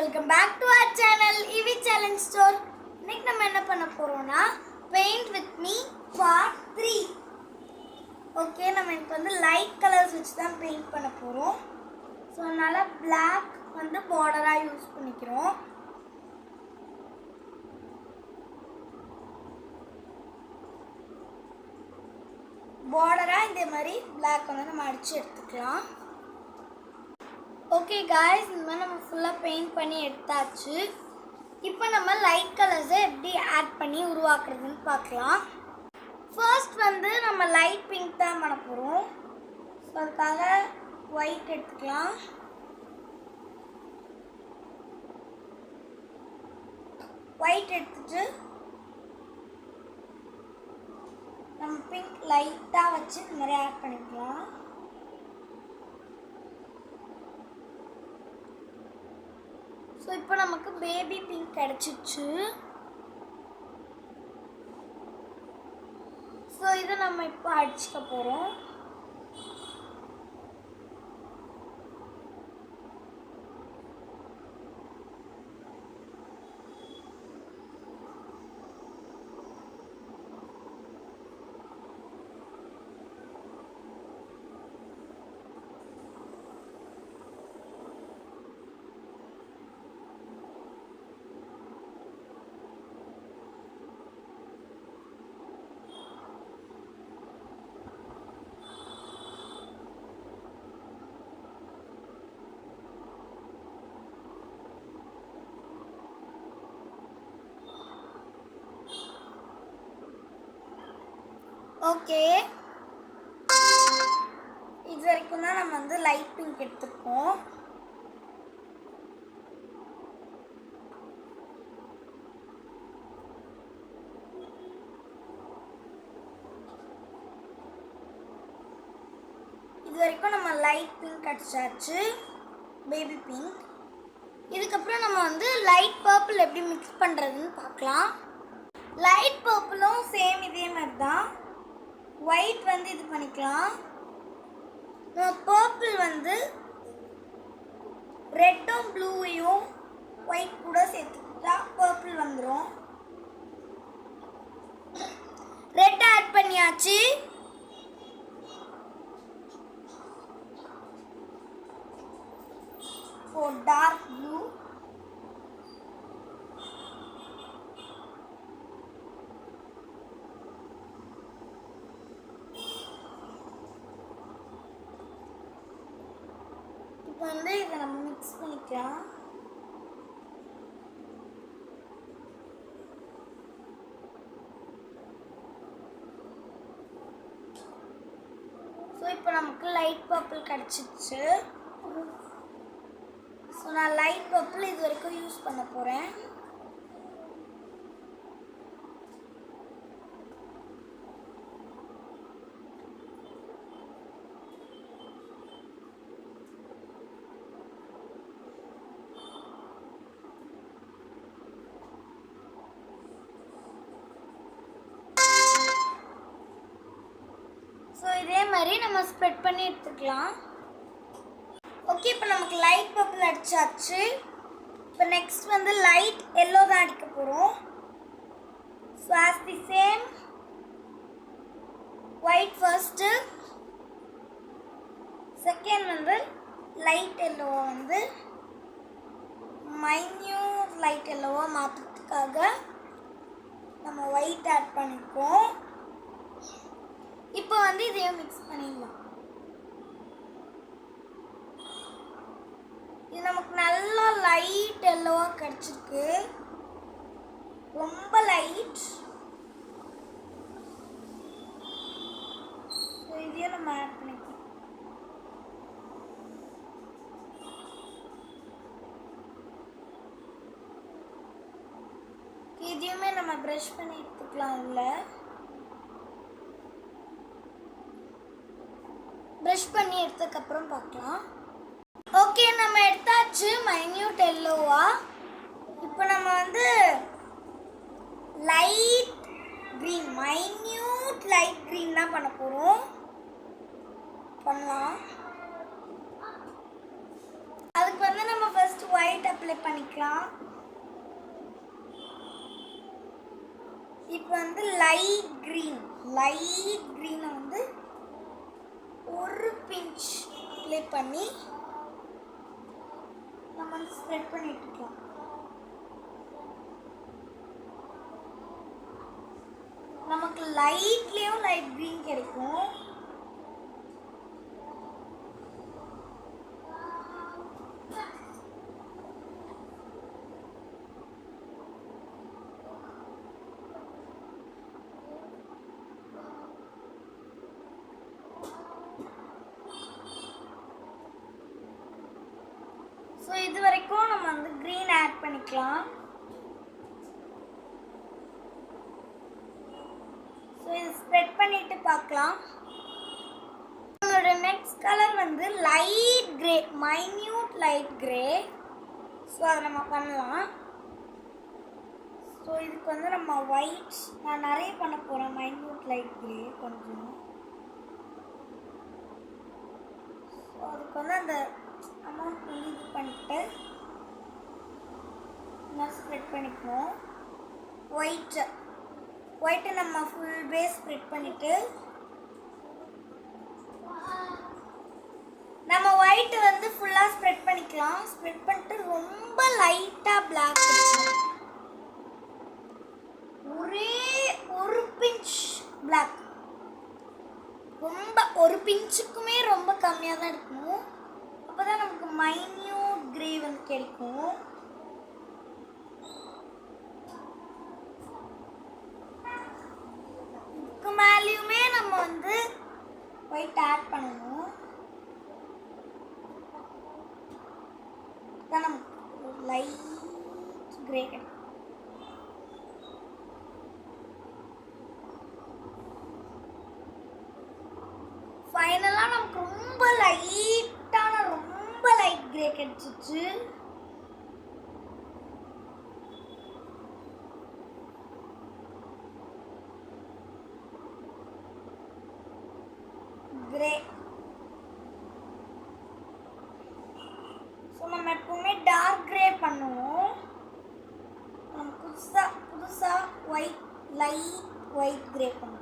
welcome back to our channel EV Challenge Store. இன்னைக்கு நம்ம என்ன பண்ண போறோம்னா paint with me part 3. Okay, நம்ம இப்போ வந்து லைட் கலர்ஸ் வச்சு தான் பெயிண்ட் பண்ண போறோம். ஸோ அதனால black வந்து border-ஆ யூஸ் பண்ணிக்கிறோம். border-ஆ இந்த மாதிரி black வந்து நம்ம அடிச்சு எடுத்துக்கலாம். ஓகே गाइस, இந்த நம்ம ஃபுல்லா பெயிண்ட் பண்ணி எடுத்தாச்சு. இப்போ நம்ம லைட் கலர்ஸை எப்படி ஆட் பண்ணி உருவாக்குறதுன்னு பார்க்கலாம். ஃபர்ஸ்ட் வந்து நம்ம லைட் பிங்க் தான் பண்ண போகிறோம். ஸோ அதுக்காக ஒயிட் எடுத்துக்கலாம். ஒயிட் எடுத்துட்டு நம்ம பிங்க் லைட்டாக வச்சு இந்த மாதிரி ஆட் பண்ணிக்கலாம். ஸோ இப்போ நமக்கு பேபி பிங்க் கிடச்சிச்சு. ஸோ இதை நம்ம இப்போ அடிச்சுக்க போகிறோம். ஓகே, இது வரைக்கும் தான் நம்ம வந்து லைட் பிங்க் எடுத்துப்போம். இது வரைக்கும் நம்ம லைட் பிங்க் அடிச்சாச்சு, பேபி பிங்க். இதுக்கப்புறம் நம்ம வந்து லைட் பர்பிள் எப்படி மிக்ஸ் பண்ணுறதுன்னு பார்க்கலாம். லைட் பர்பிளும் சேம் இதே மாதிரி தான். ஒயிட் வந்து இது பண்ணிக்கலாம். பர்பிள் வந்து ரெட்டும் ப்ளூவையும் ஒயிட் கூட சேர்த்துக்கிட்டா பர்பிள் வந்துடும். ரெட் ஆட் பண்ணியாச்சு. டார்க் ப்ளூ, வந்து இதை நம்ம மிக்ஸ் பண்ணிக்கலாம். ஸோ இப்போ நமக்கு லைட் பர்பிள் கிடச்சிச்சு. ஸோ நான் லைட் பர்பிள் இது வரைக்கும் யூஸ் பண்ண போகிறேன். இதே மாதிரி நம்ம ஸ்ப்ரெட் பண்ணி எடுத்துக்கலாம். ஓகே, இப்போ நமக்கு லைட் பர்பிள் அடிச்சாச்சு. இப்போ நெக்ஸ்ட் வந்து லைட் எல்லோ தான் அடிக்க போகிறோம். So as the same, white first, second வந்து லைட் எல்லோவை வந்து மைன்யூட் லைட் எல்லோவை மாற்றுறதுக்காக நம்ம ஒயிட் ஆட் பண்ணிப்போம். இப்போ வந்து இதையும் மிக்ஸ் பண்ணிடலாம். இது நமக்கு நல்லா லைட் எல்லோவா கிடைச்சிருக்கு, ரொம்ப லைட். இதையும் நம்ம ஆட் பண்ணிக்கலாம். இதையுமே நம்ம ப்ரஷ் பண்ணி எடுத்துக்கலாம். இல்லை, ப்ரஷ் பண்ணி எடுத்ததுக்கப்புறம் பார்க்கலாம். ஓகே, நம்ம எடுத்தாச்சு மைன்யூட் எல்லோவா. இப்போ நம்ம வந்து light green, minute light green தான் பண்ண போகிறோம். பண்ணலாம். அதுக்கு வந்து நம்ம ஃபர்ஸ்ட் ஒயிட் அப்ளை பண்ணிக்கலாம். இப்போ வந்து லைட் க்ரீனை வந்து ஒரு பிஞ்ச் அப்ளை பண்ணி நம்ம ஸ்ப்ரெட் பண்ணிட்டுருக்கலாம். நமக்கு லைட்லேயும் லைட் க்ரீன் கிடைக்கும். ஸோ இது வரைக்கும் நம்ம வந்து க்ரீன் ஆட் பண்ணிக்கலாம். ஸோ இது ஸ்ப்ரெட் பண்ணிட்டு பார்க்கலாம். நம்மளோட நெக்ஸ்ட் கலர் வந்து light grey, minute light grey. So அதை நம்ம பண்ணலாம். ஸோ இதுக்கு வந்து நம்ம ஒயிட், நான் நிறைய பண்ண போகிறேன். மைன்யூட் லைட் கிரே கொஞ்சம். ஸோ அதுக்கு வந்து அந்த அமௌண்ட் வந்து இது பண்ணிட்டு நான் ஸ்ப்ரெட் பண்ணிக்கணும். ஒயிட்டை நம்ம ஃபுல் பேஸ் ஸ்ப்ரெட் பண்ணிட்டு நம்ம ஒயிட் வந்து ஃபுல்லாக ஸ்ப்ரெட் பண்ணிக்கலாம். ஸ்ப்ரெட் பண்ணிட்டு ரொம்ப லைட்டாக பிளாக் ஒரே ஒரு பிஞ்ச் பிளாக், ரொம்ப ஒரு பிஞ்சுக்குமே ரொம்ப கம்மியாக தான் இருக்கணும். அப்போ தான் நமக்கு மைன்யூட் கிரே வந்து கிடைக்கும். இதுக்கு மேலேயுமே நம்ம வந்து ஒயிட் ஆட் பண்ணணும். தான் நமக்கு லைட் கிரே கிடைக்கும். ஃபைனலாக நமக்கு ரொம்ப லைட் கிரே கிடைச்சிச்சு. கிரே. ஸோ நம்ம எப்பவுமே டார்க் கிரே பண்ணுவோம். நம்ம புதுசா லைட் ஒயிட் கிரே பண்ணுவோம்.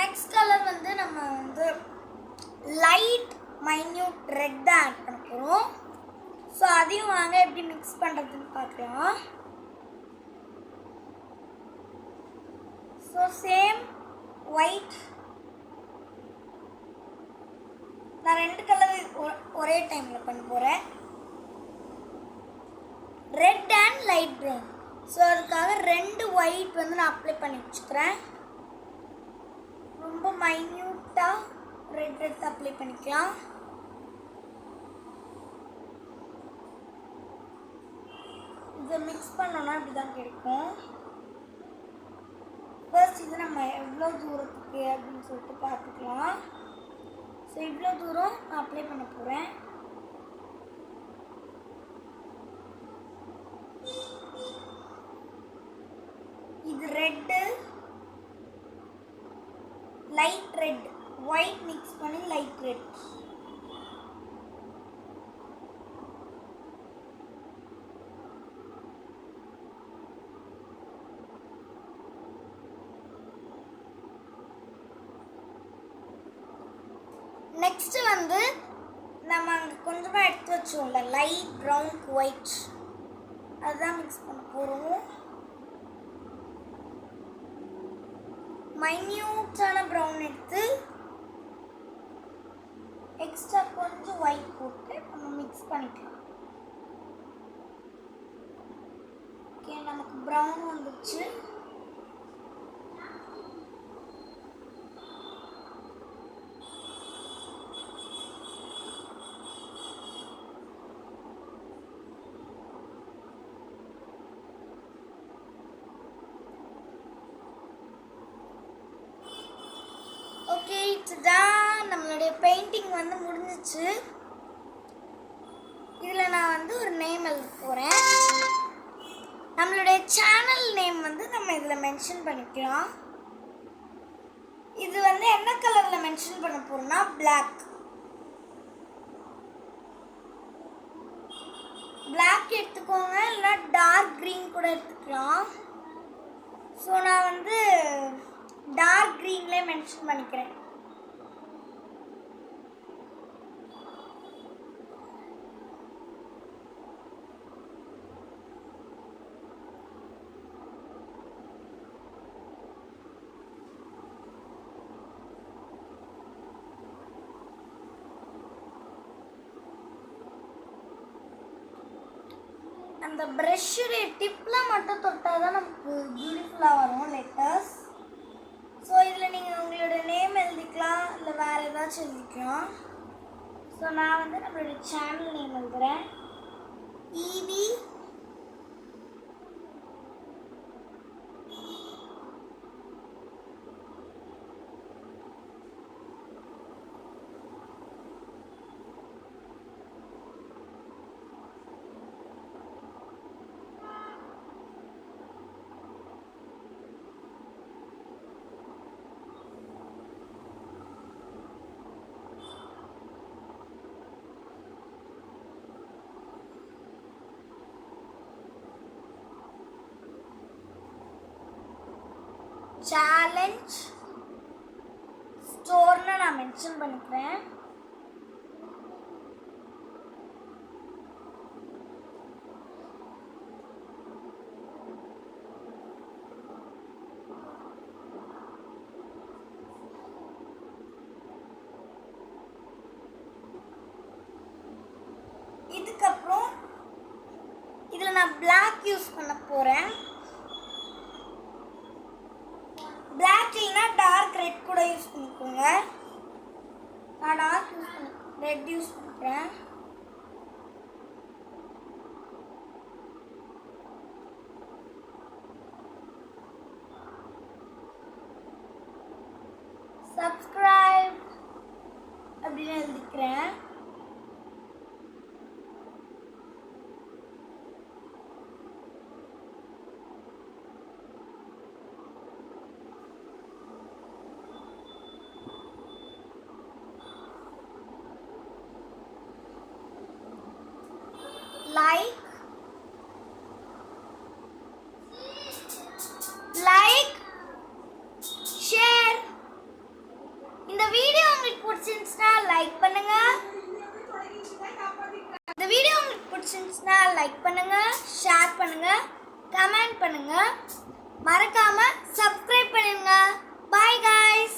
நெக்ஸ்ட் கலர் வந்து நம்ம வந்து லைட் மைன்யூட் ரெட் தான் ஆட் பண்ண போகிறோம். ஸோ அதையும் வாங்க எப்படி மிக்ஸ் பண்ணுறதுன்னு பார்க்கலாம். ஸோ சேம் ஒயிட், நான் 2 கலர் ஒரே டைமில் பண்ண போகிறேன். Red and light brown. So அதுக்காக 2 ஒயிட் வந்து நான் அப்ளை பண்ணி வச்சுக்கிறேன். ரொம்ப மைன்யூட்டாக ரெட் எடுத்து அப்ளை பண்ணிக்கலாம். இதை மிக்ஸ் பண்ணோன்னா இப்படி தான் கிடைக்கும். ஃபர்ஸ்ட் இது நம்ம எவ்வளோ தூரத்துக்கு அப்படின்னு சொல்லிட்டு பார்த்துக்கலாம். ஸோ இவ்வளோ தூரம் நான் அப்ளை பண்ண போகிறேன். இது red, light red, white mix பண்ணி லைட் ரெட். நெக்ஸ்ட் வந்து நம்ம அங்கே கொஞ்சமாக எடுத்து வச்சோம்ல லைட் ப்ரௌன் ஒயிட், அதுதான் மிக்ஸ் பண்ண போகிறோம். மைன்யூட்டான ப்ரௌன் எடுத்து எக்ஸ்ட்ரா கொஞ்சம் ஒயிட் போட்டு நம்ம மிக்ஸ் பண்ணிக்கலாம். ஓகே, நமக்கு ப்ரௌன் வந்துச்சு. ஓகே, இதுதான் நம்மளுடைய பெயிண்டிங் வந்து முடிஞ்சிச்சு. இதில் நான் வந்து ஒரு நேம் எழுத போகிறேன். நம்மளுடைய சேனல் நேம் வந்து நம்ம இதில் மென்ஷன் பண்ணிக்கலாம். இது வந்து என்ன கலரில் மென்ஷன் பண்ண போறோம்னா Black எடுத்துக்கோங்க, இல்லைனா டார்க் க்ரீன் கூட எடுத்துக்கலாம். ஸோ நான் வந்து டார்க் க்ரீன்லேயே மென்ஷன் பண்ணிக்கிறேன். அந்த ப்ரஷ்ஷுடைய டிப்பில் மட்டும் தொட்டால் தான் நமக்கு பியூட்டிஃபுல்லாக வரும் லெட்டர்ஸ். ஸோ இதில் நீங்கள் உங்களோட நேம் எழுதிக்கலாம், இல்லை வேறு ஏதாச்சும் எழுதிக்கலாம். ஸோ நான் வந்து நம்மளுடைய சேனல் நேம் எழுதுகிறேன், ஈவி சேலஞ்ச் ஸ்டோர்னு நான் மென்ஷன் பண்ணிக்கிறேன். இதுக்கப்புறம் இதில் நான் Black யூஸ் பண்ண போகிறேன். Black இல்லைனா டார்க் ரெட் கூட யூஸ் பண்ணிக்கோங்க. நான் டார்க் ரெட் யூஸ் பண்ணுறேன். சப்ஸ்கிரைப் அப்படின்னு எழுதிக்கிறேன். Like share. இந்த வீடியோ உங்களுக்கு பிடிச்சிருந்துச்சுன்னா லைக் பண்ணுங்க. ஷேர் பண்ணுங்க, கமெண்ட் பண்ணுங்க, மறக்காம சப்ஸ்கிரைப் பண்ணுங்க. By guys.